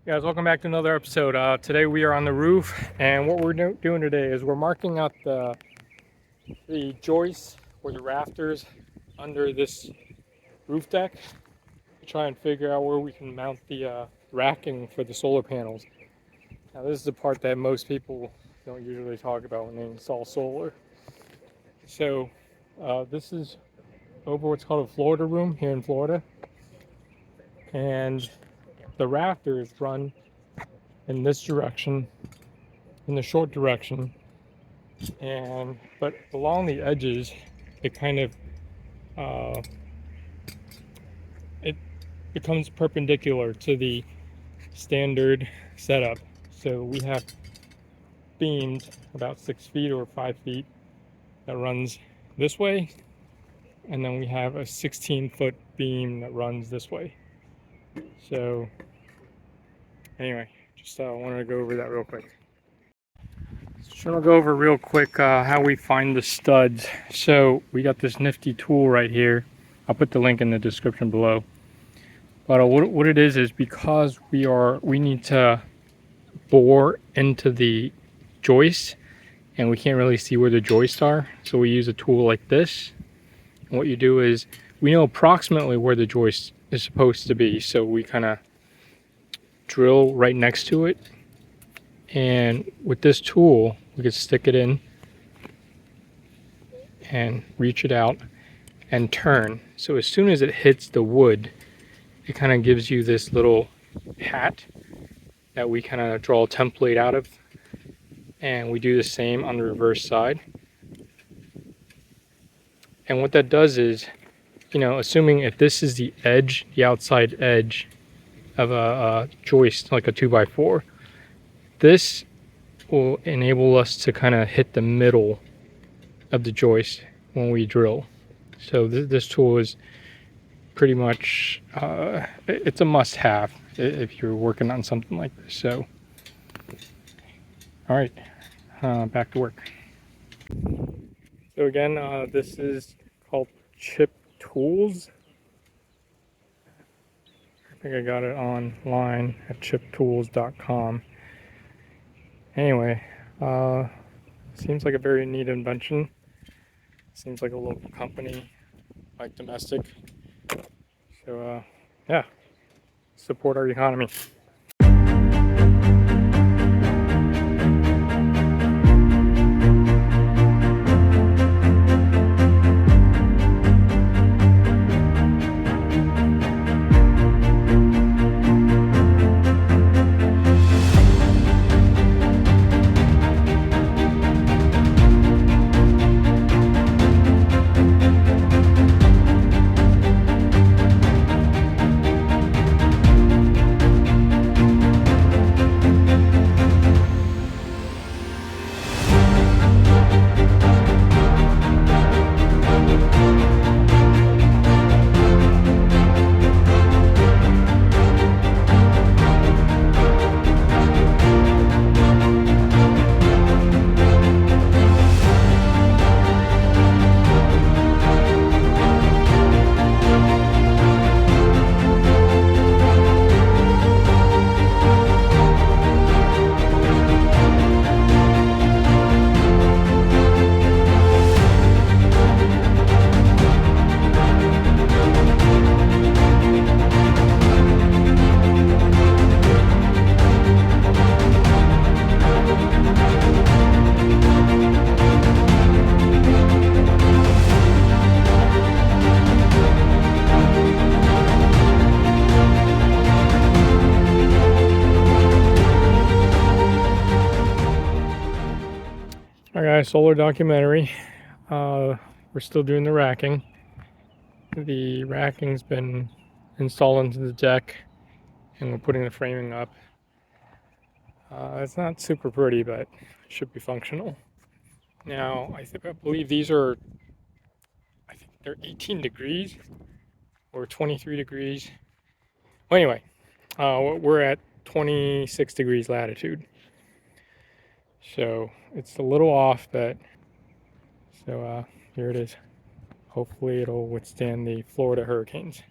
Guys, welcome back to another episode. Today we are on the roof, and what we're doing today is we're marking out the joists or the rafters under this roof deck to try and figure out where we can mount the racking for the solar panels. Now this is the part that most people don't usually talk about when they install solar. So this is over what's called a Florida room here in Florida, and the rafters run in this direction, in the short direction, but along the edges it kind of it becomes perpendicular to the standard setup. So we have beams about 6 feet or 5 feet that runs this way, and then we have a 16-foot beam that runs this way. So anyway, just wanted to go over that real quick. So I'll go over real quick how we find the studs. So we got this nifty tool right here. I'll put the link in the description below. But what it is because we need to bore into the joist, and we can't really see where the joists are. So we use a tool like this. And what you do is we know approximately where the joist is supposed to be. So we kind of drill right next to it. And with this tool, we could stick it in and reach it out and turn. So as soon as it hits the wood, it kind of gives you this little hat that we kind of draw a template out of. And we do the same on the reverse side. And what that does is, assuming if this is the edge, the outside edge of a joist, like a 2x4, this will enable us to kind of hit the middle of the joist when we drill. So this tool is pretty much, it's a must-have if you're working on something like this. So, all right, back to work. So again, this is called Chip Tools. I think I got it online at chiptools.com. Anyway, seems like a very neat invention. Seems like a local company, like domestic. So yeah, support our economy. All right, solar documentary. We're still doing the racking. The racking's been installed into the deck, and we're putting the framing up. It's not super pretty, but it should be functional. Now, I believe these are, I think they're 18 degrees or 23 degrees. Well, anyway, we're at 26 degrees latitude. So it's a little off, but so here it is. Hopefully it'll withstand the Florida hurricanes.